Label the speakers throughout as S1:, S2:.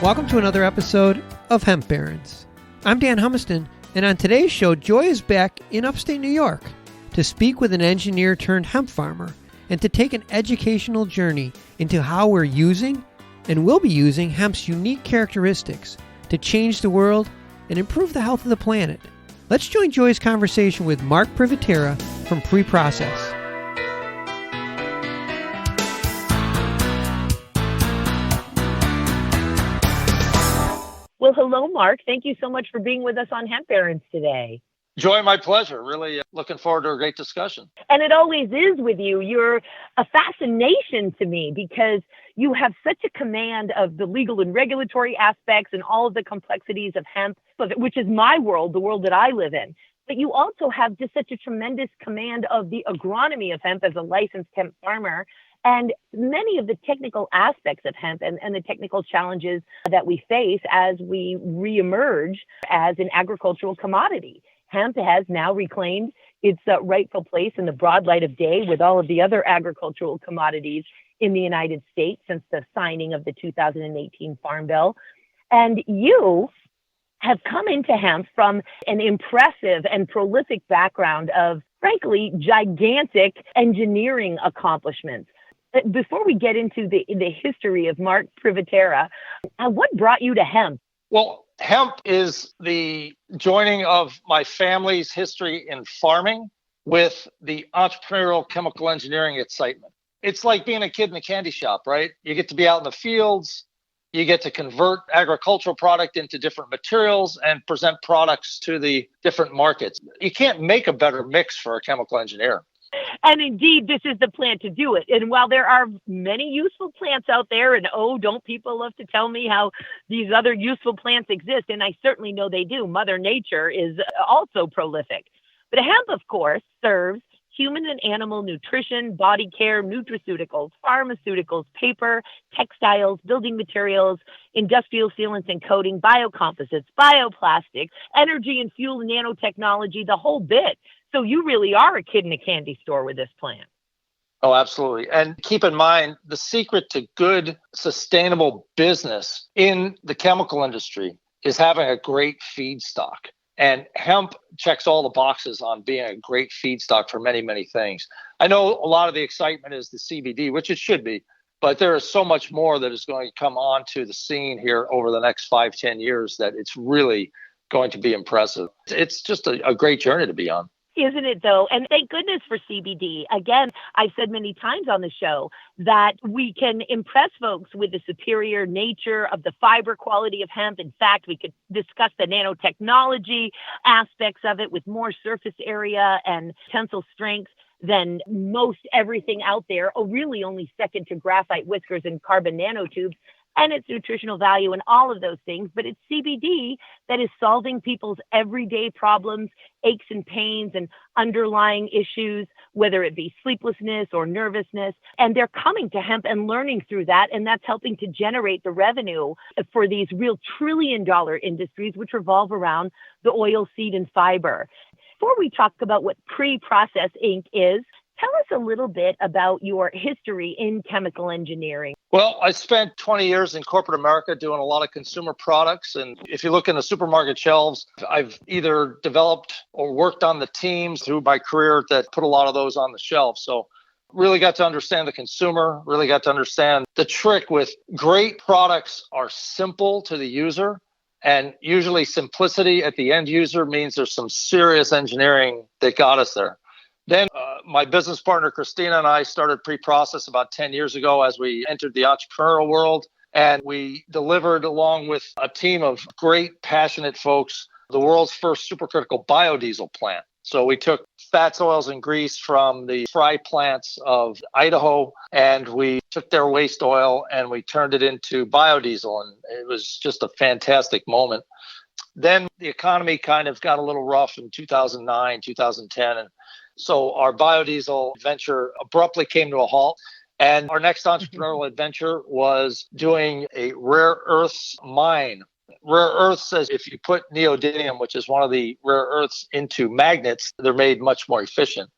S1: Welcome to another episode of Hemp Barons. I'm Dan Humiston, and on today's show, Joy is back in upstate New York to speak with an engineer turned hemp farmer and to take an educational journey into how we're using and will be using hemp's unique characteristics to change the world and improve the health of the planet. Let's join Joy's conversation with Marc Privitera from PreProcess.
S2: Well, hello, Marc. Thank you so much for being with us on Hemp Barons today.
S3: Joy, my pleasure. Really looking forward to a great discussion.
S2: And it always is with you. You're a fascination to me because you have such a command of the legal and regulatory aspects and all of the complexities of hemp, which is my world, the world that I live in. But you also have just such a tremendous command of the agronomy of hemp as a licensed hemp farmer and many of the technical aspects of hemp and the technical challenges that we face as we reemerge as an agricultural commodity. Hemp has now reclaimed its rightful place in the broad light of day with all of the other agricultural commodities in the United States since the signing of the 2018 Farm Bill. And you have come into hemp from an impressive and prolific background of, frankly, gigantic engineering accomplishments. Before we get into the history of Marc Privitera, what brought you to hemp?
S3: Well, hemp is the joining of my family's history in farming with the entrepreneurial chemical engineering excitement. It's like being a kid in a candy shop, right? You get to be out in the fields, you get to convert agricultural product into different materials and present products to the different markets. You can't make a better mix for a chemical engineer.
S2: And indeed, this is the plant to do it. And while there are many useful plants out there, and don't people love to tell me how these other useful plants exist? And I certainly know they do. Mother Nature is also prolific. But hemp, of course, serves human and animal nutrition, body care, nutraceuticals, pharmaceuticals, paper, textiles, building materials, industrial sealants and coating, biocomposites, bioplastics, energy and fuel and nanotechnology, the whole bit. So you really are a kid in a candy store with this plant.
S3: Oh, absolutely. And keep in mind, the secret to good, sustainable business in the chemical industry is having a great feedstock. And hemp checks all the boxes on being a great feedstock for many, many things. I know a lot of the excitement is the CBD, which it should be, but there is so much more that is going to come onto the scene here over the next 5-10 years that it's really going to be impressive. It's just a great journey to be on.
S2: Isn't it, though? And thank goodness for CBD. Again, I've said many times on the show that we can impress folks with the superior nature of the fiber quality of hemp. In fact, we could discuss the nanotechnology aspects of it with more surface area and tensile strength than most everything out there, really only second to graphite whiskers and carbon nanotubes, and its nutritional value and all of those things. But it's CBD that is solving people's everyday problems, aches and pains and underlying issues, whether it be sleeplessness or nervousness. And they're coming to hemp and learning through that. And that's helping to generate the revenue for these real trillion-dollar industries, which revolve around the oil seed and fiber. Before we talk about what PreProcess Inc. is, tell us a little bit about your history in chemical engineering.
S3: Well, I spent 20 years in corporate America doing a lot of consumer products. And if you look in the supermarket shelves, I've either developed or worked on the teams through my career that put a lot of those on the shelf. So really got to understand the consumer, really got to understand the trick with great products are simple to the user. And usually simplicity at the end user means there's some serious engineering that got us there. Then my business partner, Christina, and I started PreProcess about 10 years ago as we entered the entrepreneurial world. And we delivered, along with a team of great, passionate folks, the world's first supercritical biodiesel plant. So we took fats, oils, and grease from the fry plants of Idaho, and we took their waste oil and we turned it into biodiesel. And it was just a fantastic moment. Then the economy kind of got a little rough in 2009, 2010. And so our biodiesel venture abruptly came to a halt. And our next entrepreneurial adventure was doing a rare earths mine. Rare earths says if you put neodymium, which is one of the rare earths, into magnets, they're made much more efficient.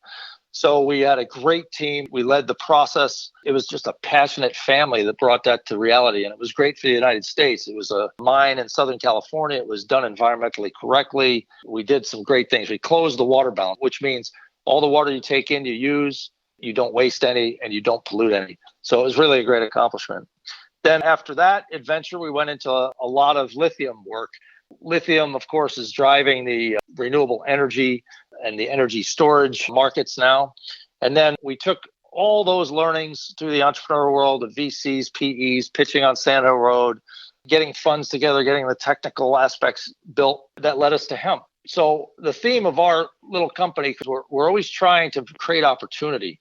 S3: So we had a great team. We led the process. It was just a passionate family that brought that to reality. And it was great for the United States. It was a mine in Southern California. It was done environmentally correctly. We did some great things. We closed the water balance, which means all the water you take in, you use, you don't waste any, and you don't pollute any. So it was really a great accomplishment. Then after that adventure, we went into a lot of lithium work. Lithium, of course, is driving the renewable energy and the energy storage markets now. And then we took all those learnings through the entrepreneurial world of VCs, PEs, pitching on Sand Hill Road, getting funds together, getting the technical aspects built that led us to hemp. So the theme of our little company, because we're always trying to create opportunity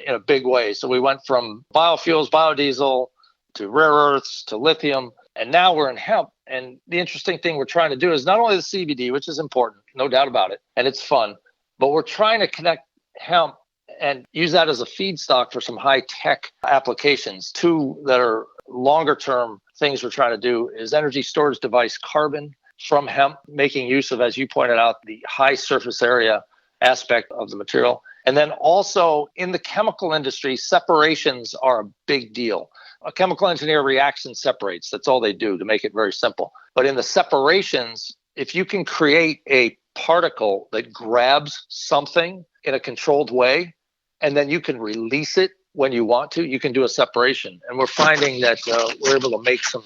S3: in a big way. So we went from biofuels, biodiesel, to rare earths, to lithium, and now we're in hemp. And the interesting thing we're trying to do is not only the CBD, which is important, no doubt about it, and it's fun, but we're trying to connect hemp and use that as a feedstock for some high-tech applications. Two that are longer-term things we're trying to do is energy storage device carbon from hemp, making use of, as you pointed out, the high surface area aspect of the material. And then also in the chemical industry, separations are a big deal. A chemical engineer reacts and separates. That's all they do, to make it very simple. But in the separations, if you can create a particle that grabs something in a controlled way, and then you can release it when you want to, you can do a separation. And we're finding that we're able to make some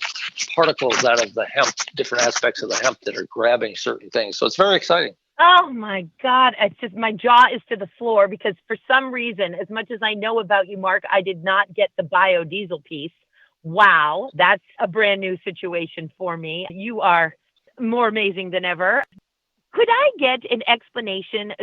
S3: particles out of the hemp, different aspects of the hemp that are grabbing certain things. So it's very exciting.
S2: Oh my God. It's just, my jaw is to the floor because for some reason, as much as I know about you, Marc, I did not get the biodiesel piece. Wow. That's a brand new situation for me. You are more amazing than ever. Could I get an explanation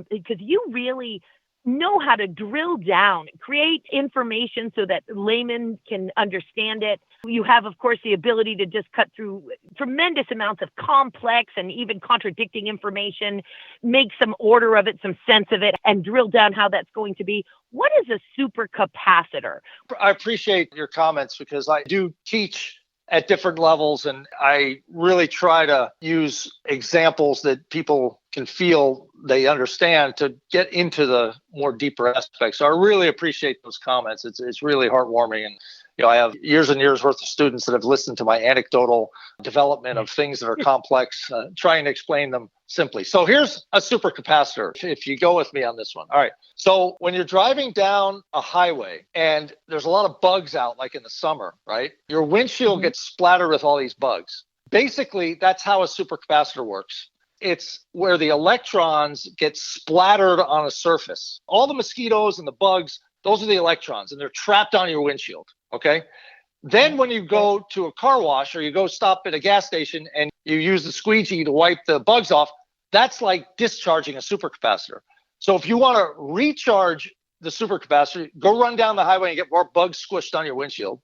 S2: because you really know how to drill down, create information so that laymen can understand it. You have, of course, the ability to just cut through tremendous amounts of complex and even contradicting information, make some order of it, some sense of it, and drill down how that's going to be. What is a super capacitor?
S3: I appreciate your comments because I do teach at different levels, and I really try to use examples that people can feel they understand to get into the more deeper aspects. So I really appreciate those comments. It's really heartwarming. And I have years and years worth of students that have listened to my anecdotal development of things that are complex, trying to explain them simply. So here's a supercapacitor, if you go with me on this one. All right. So when you're driving down a highway and there's a lot of bugs out, like in the summer, right? Your windshield gets splattered with all these bugs. Basically, that's how a supercapacitor works. It's where the electrons get splattered on a surface. All the mosquitoes and the bugs, those are the electrons, and they're trapped on your windshield, okay? Then when you go to a car wash or you go stop at a gas station and you use the squeegee to wipe the bugs off, that's like discharging a supercapacitor. So if you want to recharge the supercapacitor, go run down the highway and get more bugs squished on your windshield.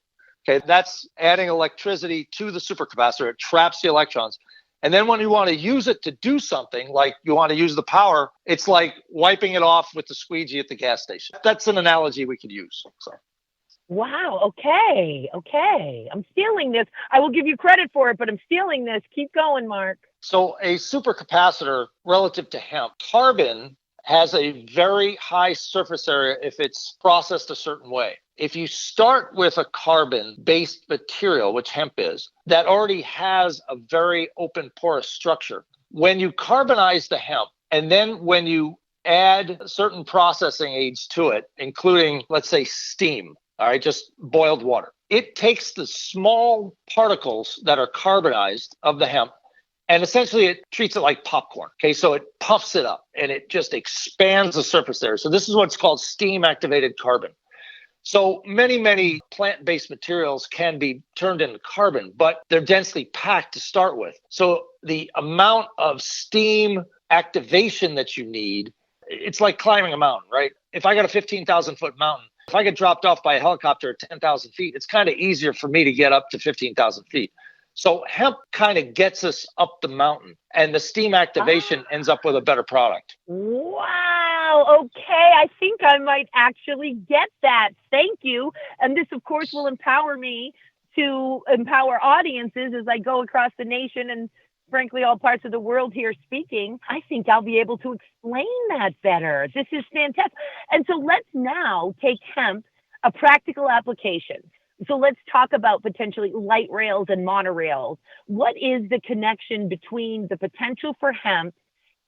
S3: Okay, that's adding electricity to the supercapacitor. It traps the electrons. And then when you want to use it to do something, like you want to use the power, it's like wiping it off with the squeegee at the gas station. That's an analogy we could use. So.
S2: Wow. Okay. I'm stealing this. I will give you credit for it, but I'm stealing this. Keep going, Marc.
S3: So a supercapacitor relative to hemp, carbon has a very high surface area if it's processed a certain way. If you start with a carbon-based material, which hemp is, that already has a very open porous structure, when you carbonize the hemp, and then when you add certain processing aids to it, including, let's say, steam, all right, just boiled water, it takes the small particles that are carbonized of the hemp, and essentially it treats it like popcorn. Okay, so it puffs it up and it just expands the surface area. So this is what's called steam activated carbon. So many plant-based materials can be turned into carbon, but they're densely packed to start with. So the amount of steam activation that you need, it's like climbing a mountain, right? If I got a 15,000 foot mountain, if I get dropped off by a helicopter at 10,000 feet, it's kind of easier for me to get up to 15,000 feet. So hemp kind of gets us up the mountain, and the steam activation ends up with a better product.
S2: Wow. Okay. I think I might actually get that. Thank you. And this, of course, will empower me to empower audiences as I go across the nation and frankly, all parts of the world here speaking, I think I'll be able to explain that better. This is fantastic. And so let's now take hemp, a practical application. So let's talk about potentially light rails and monorails. What is the connection between the potential for hemp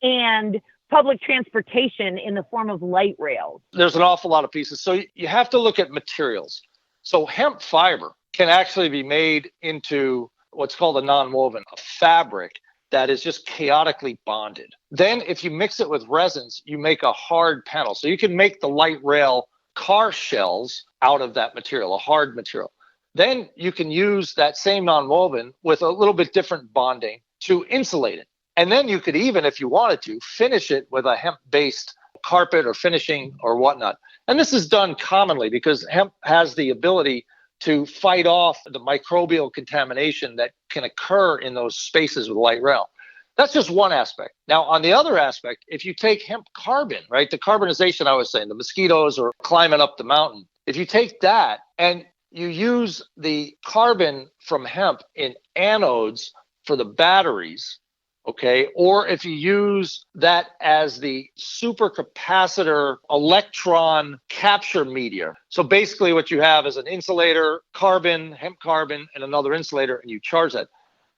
S2: and public transportation in the form of light rails?
S3: There's an awful lot of pieces. So you have to look at materials. So hemp fiber can actually be made into what's called a nonwoven, a fabric that is just chaotically bonded. Then if you mix it with resins, you make a hard panel. So you can make the light rail car shells out of that material, a hard material. Then you can use that same nonwoven with a little bit different bonding to insulate it. And then you could even, if you wanted to, finish it with a hemp-based carpet or finishing or whatnot. And this is done commonly because hemp has the ability to fight off the microbial contamination that can occur in those spaces with light rail. That's just one aspect. Now, on the other aspect, if you take hemp carbon, right, the carbonization I was saying, the mosquitoes are climbing up the mountain. If you take that and you use the carbon from hemp in anodes for the batteries, okay, or if you use that as the supercapacitor electron capture media. So basically what you have is an insulator, carbon, hemp carbon, and another insulator, and you charge that.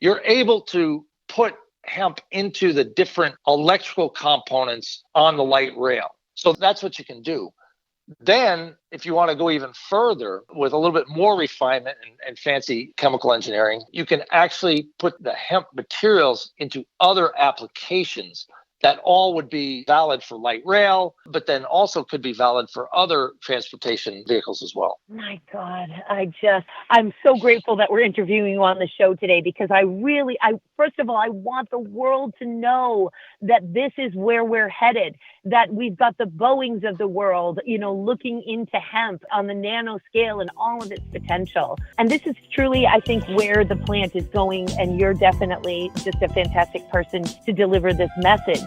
S3: You're able to put hemp into the different electrical components on the light rail. So that's what you can do. Then, if you want to go even further with a little bit more refinement and fancy chemical engineering, you can actually put the hemp materials into other applications that all would be valid for light rail, but then also could be valid for other transportation vehicles as well.
S2: My God, I'm so grateful that we're interviewing you on the show today, because I first of all, I want the world to know that this is where we're headed, that we've got the Boeings of the world, looking into hemp on the nano scale and all of its potential. And this is truly, I think, where the plant is going. And you're definitely just a fantastic person to deliver this message.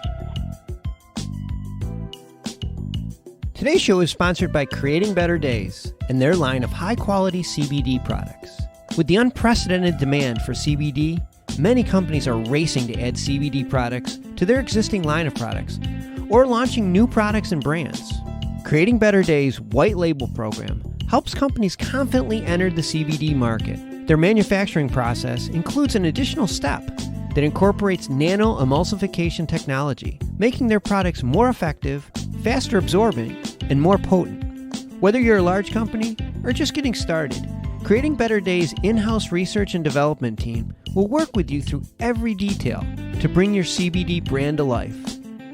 S1: Today's show is sponsored by Creating Better Days and their line of high-quality CBD products. With the unprecedented demand for CBD, many companies are racing to add CBD products to their existing line of products or launching new products and brands. Creating Better Days' white label program helps companies confidently enter the CBD market. Their manufacturing process includes an additional step that incorporates nano-emulsification technology, making their products more effective, faster absorbing, and more potent. Whether you're a large company or just getting started, Creating Better Days' in-house research and development team will work with you through every detail to bring your CBD brand to life.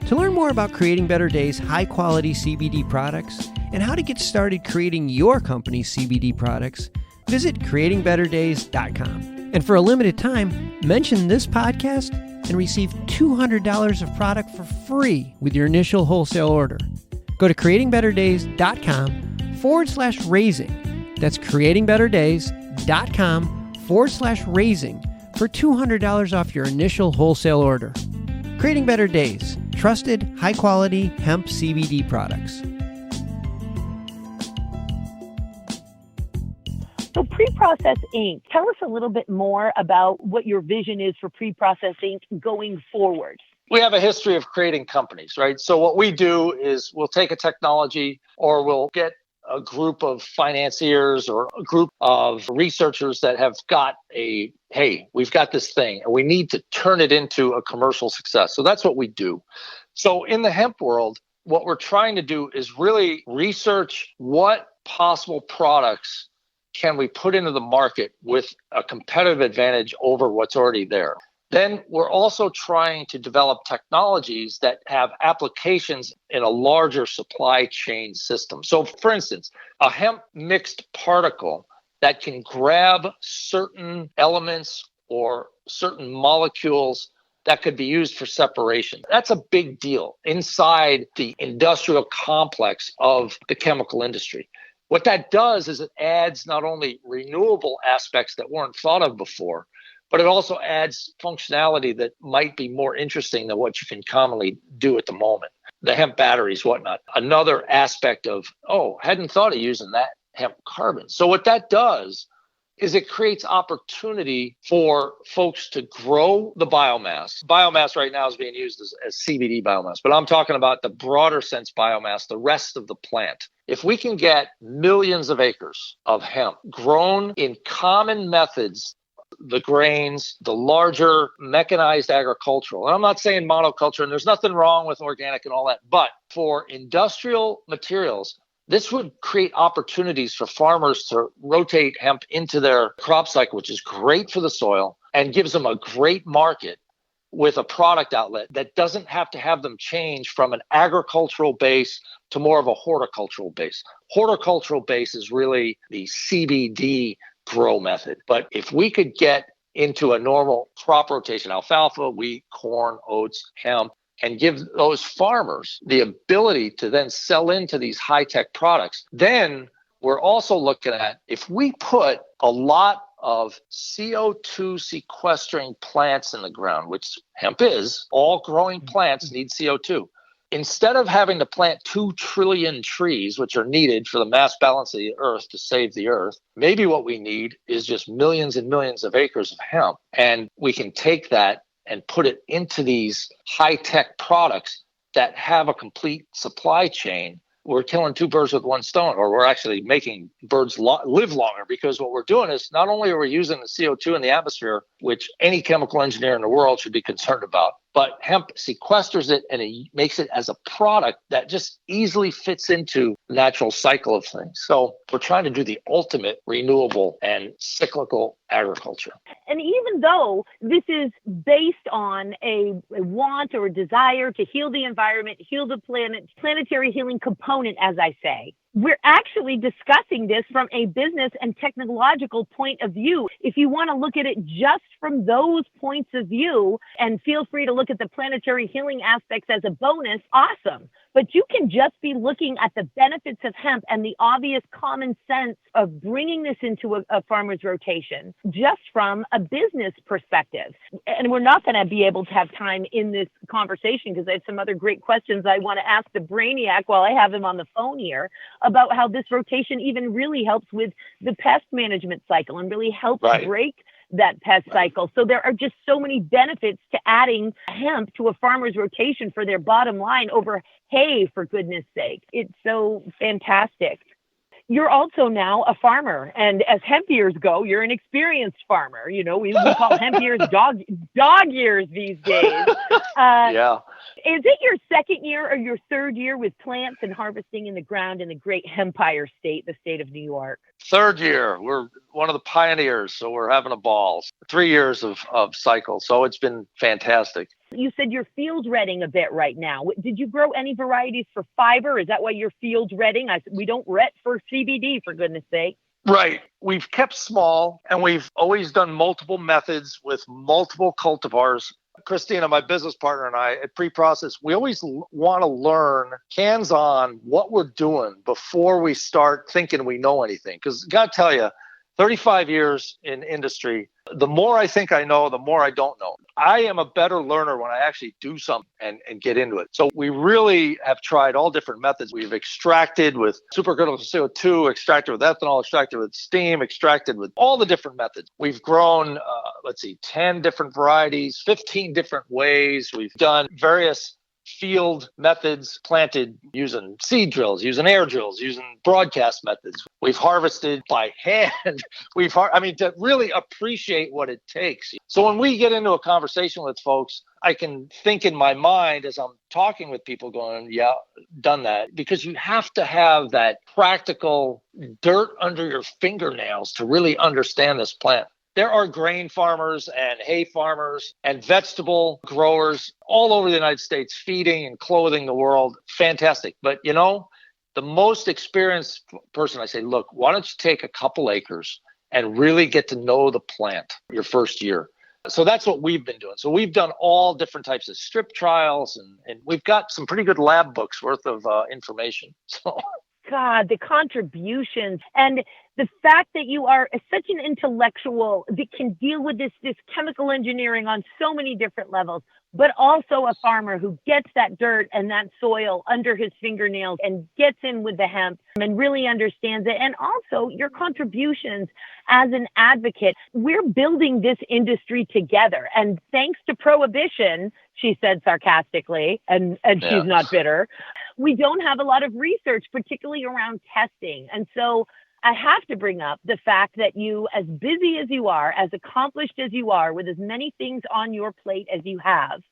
S1: To learn more about Creating Better Days' high-quality CBD products and how to get started creating your company's CBD products, visit creatingbetterdays.com. And for a limited time, mention this podcast and receive $200 of product for free with your initial wholesale order. Go to creatingbetterdays.com/raising. That's creatingbetterdays.com/raising for $200 off your initial wholesale order. Creating Better Days, trusted, high-quality hemp CBD products.
S2: So PreProcess Inc., tell us a little bit more about what your vision is for PreProcess Inc. going forward.
S3: We have a history of creating companies, right? So what we do is we'll take a technology, or we'll get a group of financiers or a group of researchers that have got hey, we've got this thing and we need to turn it into a commercial success. So that's what we do. So in the hemp world, what we're trying to do is really research what possible products can we put into the market with a competitive advantage over what's already there. Then we're also trying to develop technologies that have applications in a larger supply chain system. So for instance, a hemp mixed particle that can grab certain elements or certain molecules that could be used for separation. That's a big deal inside the industrial complex of the chemical industry. What that does is it adds not only renewable aspects that weren't thought of before, but it also adds functionality that might be more interesting than what you can commonly do at the moment. The hemp batteries, whatnot. Another aspect of, hadn't thought of using that hemp carbon. So what that does is it creates opportunity for folks to grow the biomass. Biomass right now is being used as CBD biomass, but I'm talking about the broader sense biomass, the rest of the plant. If we can get millions of acres of hemp grown in common methods, the grains, the larger mechanized agricultural. And I'm not saying monoculture, and there's nothing wrong with organic and all that, but for industrial materials, this would create opportunities for farmers to rotate hemp into their crop cycle, which is great for the soil and gives them a great market with a product outlet that doesn't have to have them change from an agricultural base to more of a horticultural base. Horticultural base is really the CBD grow method. But if we could get into a normal crop rotation, alfalfa, wheat, corn, oats, hemp, and give those farmers the ability to then sell into these high-tech products, then we're also looking at, if we put a lot of CO2 sequestering plants in the ground, which hemp is, all growing plants need CO2. Instead of having to plant 2 trillion trees, which are needed for the mass balance of the earth to save the earth, maybe what we need is just millions and millions of acres of hemp. And we can take that and put it into these high-tech products that have a complete supply chain. We're killing 2 birds with 1 stone, or we're actually making birds live longer, because what we're doing is not only are we using the CO2 in the atmosphere, which any chemical engineer in the world should be concerned about, but hemp sequesters it and it makes it as a product that just easily fits into the natural cycle of things. So we're trying to do the ultimate renewable and cyclical agriculture.
S2: And even though this is based on a want or a desire to heal the environment, heal the planet, planetary healing component, as I say, we're actually discussing this from a business and technological point of view. If you want to look at it just from those points of view, and feel free to look at the planetary healing aspects as a bonus, awesome. But you can just be looking at the benefits of hemp and the obvious common sense of bringing this into a farmer's rotation just from a business perspective. And we're not going to be able to have time in this conversation because I have some other great questions I want to ask the Brainiac while I have him on the phone here about how this rotation even really helps with the pest management cycle and really helps break that pest cycle. So there are just so many benefits to adding hemp to a farmer's rotation for their bottom line over hay, for goodness sake. It's so fantastic. You're also now a farmer, and as hemp years go, you're an experienced farmer. You know, we call hemp years dog years these days.
S3: Yeah.
S2: Is it your second year or your third year with plants and harvesting in the ground in the great Hempire state, the state of New York?
S3: Third year. We're one of the pioneers, so we're having a ball. 3 years of cycle, so it's been fantastic.
S2: You said you're field redding a bit right now. Did you grow any varieties for fiber? Is that why you're field redding? We don't ret for CBD, for goodness sake.
S3: Right. We've kept small, and we've always done multiple methods with multiple cultivars. Christina, my business partner, and I at PreProcess, we always want to learn hands-on what we're doing before we start thinking we know anything. Because got to tell you, 35 years in industry, the more I think I know, the more I don't know. I am a better learner when I actually do something and get into it. So we really have tried all different methods. We've extracted with supercritical CO2, extracted with ethanol, extracted with steam, extracted with all the different methods. We've grown, 10 different varieties, 15 different ways. We've done various field methods, planted using seed drills, using air drills, using broadcast methods. We've harvested by hand. To really appreciate what it takes. So when we get into a conversation with folks, I can think in my mind as I'm talking with people going, yeah, done that. Because you have to have that practical dirt under your fingernails to really understand this plant. There are grain farmers and hay farmers and vegetable growers all over the United States feeding and clothing the world. Fantastic. But, the most experienced person, I say, look, why don't you take a couple acres and really get to know the plant your first year? So that's what we've been doing. So we've done all different types of strip trials, and we've got some pretty good lab books worth of information. So
S2: God, the contributions and the fact that you are such an intellectual that can deal with this chemical engineering on so many different levels, but also a farmer who gets that dirt and that soil under his fingernails and gets in with the hemp and really understands it. And also your contributions as an advocate. We're building this industry together. And thanks to prohibition, she said sarcastically, and she's not bitter, we don't have a lot of research, particularly around testing. And so I have to bring up the fact that you, as busy as you are, as accomplished as you are, with as many things on your plate as you have,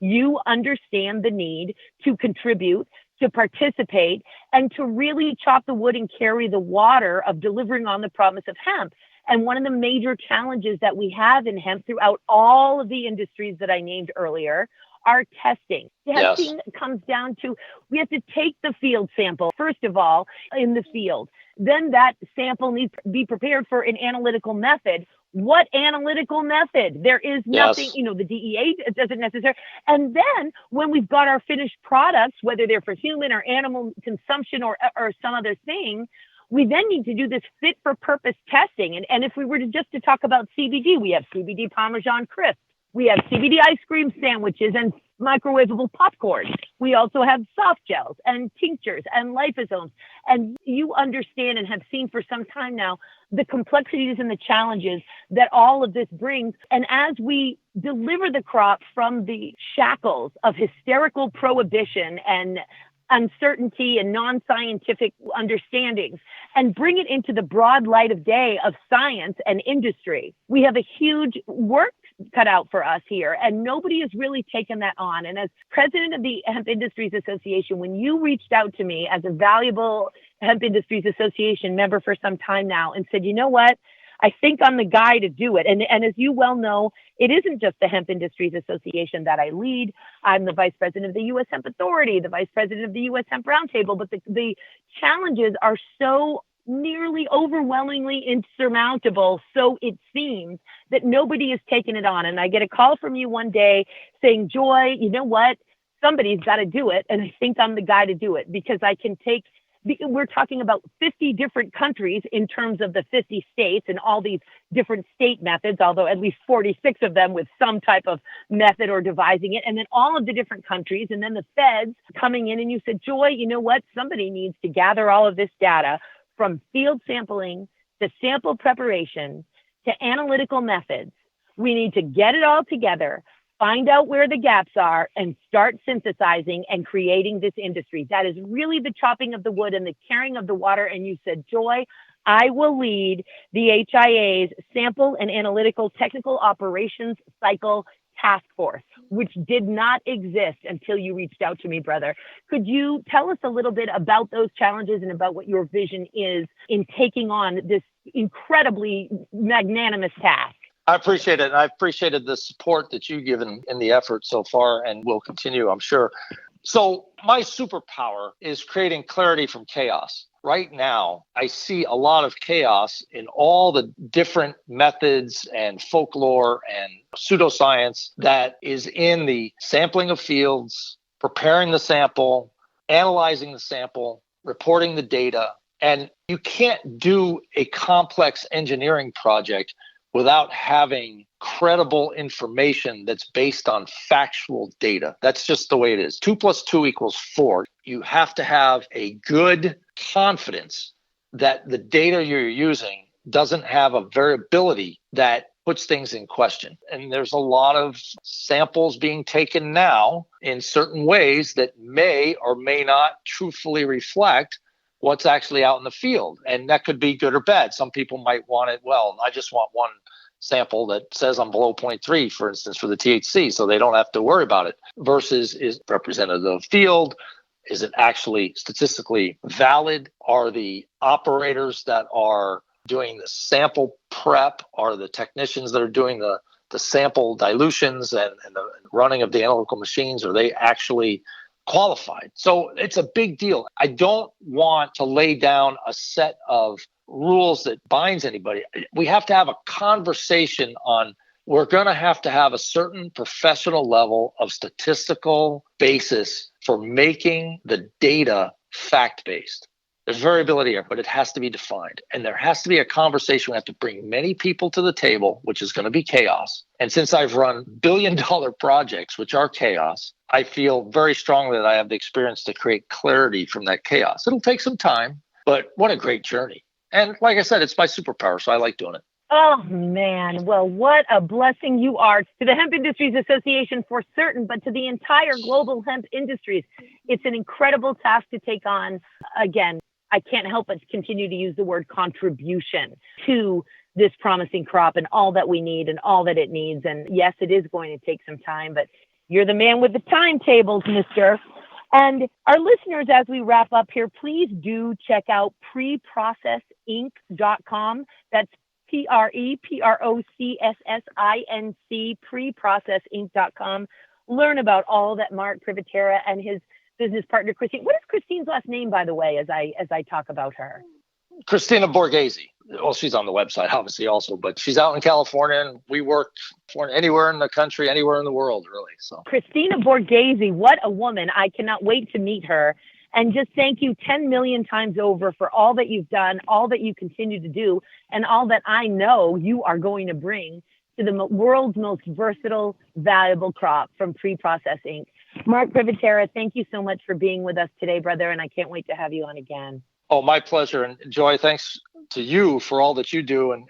S2: you understand the need to contribute, to participate, and to really chop the wood and carry the water of delivering on the promise of hemp. And one of the major challenges that we have in hemp throughout all of the industries that I named earlier are testing. Testing comes down to, we have to take the field sample, first of all, in the field. Then that sample needs to be prepared for an analytical method. What analytical method? There is nothing, the DEA doesn't necessarily. And then when we've got our finished products, whether they're for human or animal consumption or some other thing, we then need to do this fit for purpose testing. And if we were to talk about CBD, we have CBD Parmesan crisp. We have CBD ice cream sandwiches and microwavable popcorn. We also have soft gels and tinctures and liposomes. And you understand and have seen for some time now the complexities and the challenges that all of this brings. And as we deliver the crop from the shackles of hysterical prohibition and uncertainty and non-scientific understandings and bring it into the broad light of day of science and industry, we have a huge work cut out for us here, and nobody has really taken that on. And as president of the Hemp Industries Association, when you reached out to me as a valuable Hemp Industries Association member for some time now and said, you know what, I think I'm the guy to do it. And as you well know, it isn't just the Hemp Industries Association that I lead. I'm the vice president of the U.S. Hemp Authority, the vice president of the U.S. Hemp Roundtable, but the challenges are so nearly overwhelmingly insurmountable, so it seems, that nobody has taken it on. And I get a call from you one day saying, Joy, you know what? Somebody's got to do it. And I think I'm the guy to do it because I can take, we're talking about 50 different countries in terms of the 50 states and all these different state methods, although at least 46 of them with some type of method or devising it. And then all of the different countries and then the feds coming in. And you said, Joy, you know what? Somebody needs to gather all of this data from field sampling to sample preparation to analytical methods. We need to get it all together, find out where the gaps are, and start synthesizing and creating this industry. That is really the chopping of the wood and the carrying of the water. And you said, Joy, I will lead the HIA's Sample and Analytical Technical Operations Cycle Task Force, which did not exist until you reached out to me, brother. Could you tell us a little bit about those challenges and about what your vision is in taking on this incredibly magnanimous task?
S3: I appreciate it. And I appreciated the support that you've given in the effort so far and will continue, I'm sure. So my superpower is creating clarity from chaos. Right now, I see a lot of chaos in all the different methods and folklore and pseudoscience that is in the sampling of fields, preparing the sample, analyzing the sample, reporting the data. And you can't do a complex engineering project without having credible information that's based on factual data. That's just the way it is. 2 + 2 = 4. You have to have a good confidence that the data you're using doesn't have a variability that puts things in question. And there's a lot of samples being taken now in certain ways that may or may not truthfully reflect what's actually out in the field. And that could be good or bad. Some people might want it, well, I just want one sample that says I'm below 0.3, for instance, for the THC, so they don't have to worry about it, versus is representative of the field? Is it actually statistically valid? Are the operators that are doing the sample prep, are the technicians that are doing the sample dilutions and the running of the analytical machines, are they actually qualified? So it's a big deal. I don't want to lay down a set of rules that binds anybody. We have to have a conversation on, we're going to have a certain professional level of statistical basis for making the data fact-based. There's variability here, but it has to be defined. And there has to be a conversation. We have to bring many people to the table, which is going to be chaos. And since I've run billion-dollar projects, which are chaos, I feel very strongly that I have the experience to create clarity from that chaos. It'll take some time, but what a great journey. And like I said, it's my superpower, so I like doing it.
S2: Oh, man. Well, what a blessing you are to the Hemp Industries Association for certain, but to the entire global hemp industries. It's an incredible task to take on. Again, I can't help but continue to use the word contribution to this promising crop and all that we need and all that it needs. And yes, it is going to take some time, but you're the man with the timetables, mister. And our listeners, as we wrap up here, please do check out preprocessinc.com. That's PREPROCSSINC, preprocessinc.com. Learn about all that Marc Privitera and his business partner, Christine. What is Christine's last name, by the way, as I talk about her?
S3: Christina Borghese. Well, she's on the website, obviously, also, but she's out in California, and we work for anywhere in the country, anywhere in the world, really. So
S2: Christina Borghese, what a woman. I cannot wait to meet her. And just thank you 10 million times over for all that you've done, all that you continue to do, and all that I know you are going to bring to the world's most versatile, valuable crop from PreProcess Inc. Marc Privitera, thank you so much for being with us today, brother, and I can't wait to have you on again.
S3: Oh, my pleasure. And Joy, thanks to you for all that you do and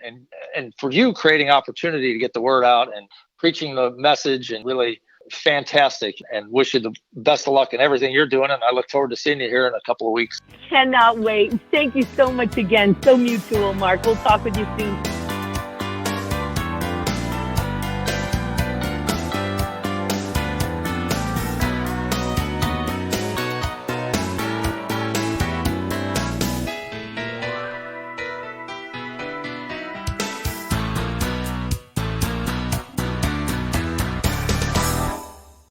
S3: for you creating opportunity to get the word out and preaching the message, and really fantastic, and wish you the best of luck in everything you're doing. And I look forward to seeing you here in a couple of weeks.
S2: Cannot wait. Thank you so much again. So mutual, Marc. We'll talk with you soon.